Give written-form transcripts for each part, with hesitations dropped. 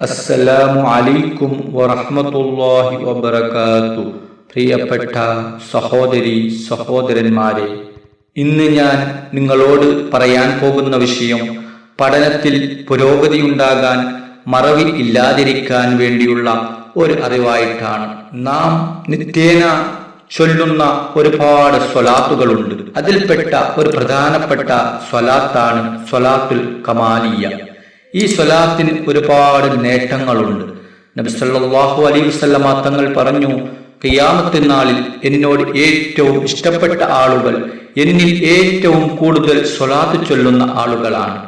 അസ്സലാമു അലൈക്കും വറഹ്മത്തുള്ളാഹി വബറകാതുഹു. പ്രിയപ്പെട്ട സഹോദരി സഹോദരന്മാരെ, ഇന്ന് ഞാൻ നിങ്ങളോട് പറയാൻ പോകുന്ന വിഷയം പഠനത്തിൽ പുരോഗതിയുണ്ടാകാൻ, മറവി ഇല്ലാതിരിക്കാൻ വേണ്ടിയുള്ള ഒരു അറിവായിട്ടാണ്. നാം നിത്യേന ചൊല്ലുന്ന ഒരുപാട് സ്വലാത്തുകളുണ്ട്. അതിൽപ്പെട്ട ഒരു പ്രധാനപ്പെട്ട സ്വലാത്താണ് സ്വലാത്തുൽ കമാലിയ. ഈ സ്വലാത്തിന് ഒരുപാട് നേട്ടങ്ങളുണ്ട്. നബി സല്ലല്ലാഹു അലൈഹി വസല്ലമ തങ്ങൾ പറഞ്ഞു, ഖിയാമത്ത് നാളിൽ എന്നോട് ഏറ്റവും ഇഷ്ടപ്പെട്ട ആളുകൾ എന്നിൽ ഏറ്റവും കൂടുതൽ സ്വലാത്ത് ചൊല്ലുന്ന ആളുകളാണ്.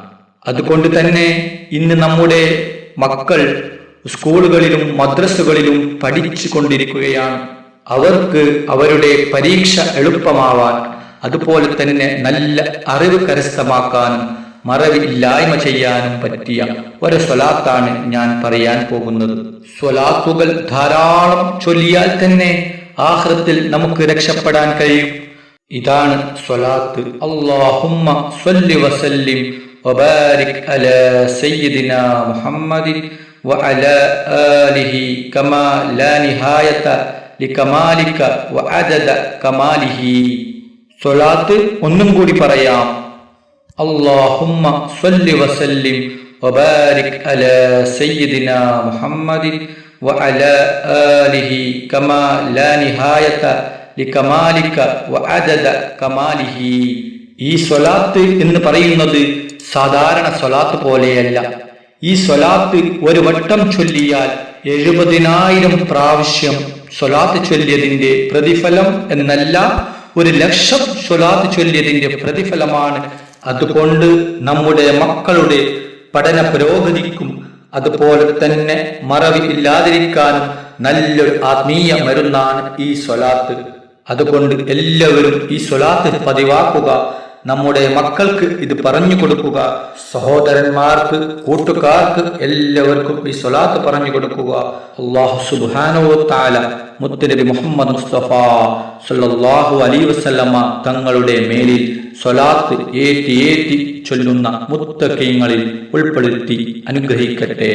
അതുകൊണ്ട് തന്നെ ഇന്ന് നമ്മുടെ മക്കൾ സ്കൂളുകളിലും മദ്രസകളിലും പഠിച്ചു കൊണ്ടിരിക്കുകയാണ്. അവർക്ക് അവരുടെ പരീക്ഷ എളുപ്പമാവാൻ, അതുപോലെ തന്നെ നല്ല അറിവ് കരസ്ഥമാക്കാനും മറവി ഇല്ലായ്മ ചെയ്യാനും പറ്റിയ ഒരു സ്വലാത്താണ് ഞാൻ പറയാൻ പോകുന്നത്. സ്വലാത്തുകൾ ധാരാളം ചൊല്ലിയാൽ തന്നെ ആഖിറത്തിൽ നമുക്ക് രക്ഷപ്പെടാൻ കഴിയും. ഇതാണ് സ്വലാത്ത്. അല്ലാഹുമ്മ സ്വല്ലി വസല്ലിം വബാരിക് അലാ സയ്യിദിനാ മുഹമ്മദിൻ വഅലാ ആലിഹി കമാ ലാ നിഹായത ലികമാലിക വഅദദ കമാലിഹി. സ്വലാത്ത് ഒന്നും കൂടി പറയാം. അല്ലാഹുമ്മ സ്വല്ലി വസല്ലിം വബാരിക് അലാ സയ്യിദിനാ മുഹമ്മദിൻ വഅലാ ആലിഹി കമാ ലാ നിഹായത ലികമാലിക വഅദദ കമാലിഹി. ഈ സ്വലാത്ത് എന്ന് പറയുന്നത് സാധാരണ സ്വലാത്ത് പോലെയല്ല. ഈ സ്വലാത്ത് ഒരു വട്ടം ചൊല്ലിയാൽ 70,000 പ്രാവശ്യം സ്വലാത്ത് ചൊല്ലിയതിന്റെ പ്രതിഫലം എന്നല്ല, 1,00,000 സ്വലാത്ത് ചൊല്ലിയതിന്റെ പ്രതിഫലമാണ്. അതുകൊണ്ട് നമ്മുടെ മക്കളുടെ പഠന പുരോഗതിക്കും അതുപോലെ തന്നെ മറവി ഇല്ലാതിരിക്കാനും നല്ലൊരു ആത്മീയ മരുന്നാണ് ഈ സ്വലാത്ത്. അതുകൊണ്ട് എല്ലാവരും ഈ സ്വലാത്ത് പതിവാക്കുക. നമ്മുടെ മക്കൾക്ക് ഇത് പറഞ്ഞു കൊടുക്കുക. സഹോദരന്മാർക്ക്, കൂട്ടുകാർക്ക് എല്ലാവർക്കും ഈ സ്വലാത്ത് പറഞ്ഞു കൊടുക്കുക. അല്ലാഹു സുബ്ഹാനഹു വ തആല മുത്തുനബി മുഹമ്മദ് മുസ്തഫ സല്ലല്ലാഹു അലൈഹി വസല്ലമ തങ്ങളുടെ മേലിൽ സ്വലാത്ത് ഏറ്റി ചൊല്ലുന്ന മുത്തഖീങ്ങളിൽ ഉൾപ്പെടുത്തി അനുഗ്രഹിക്കട്ടെ.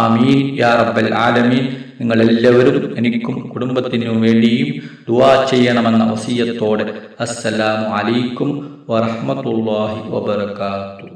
ആമീൻ യാ റബ്ബൽ ആലമീൻ. നിങ്ങൾ എല്ലാവരും എനിക്കും കുടുംബത്തിനു വേണ്ടിയും ദുആ ചെയ്യണമെന്ന വസിയത്തോടെ അസ്സലാമു അലൈക്കും വറഹ്മത്തുള്ളാഹി വബറകാതുഹു.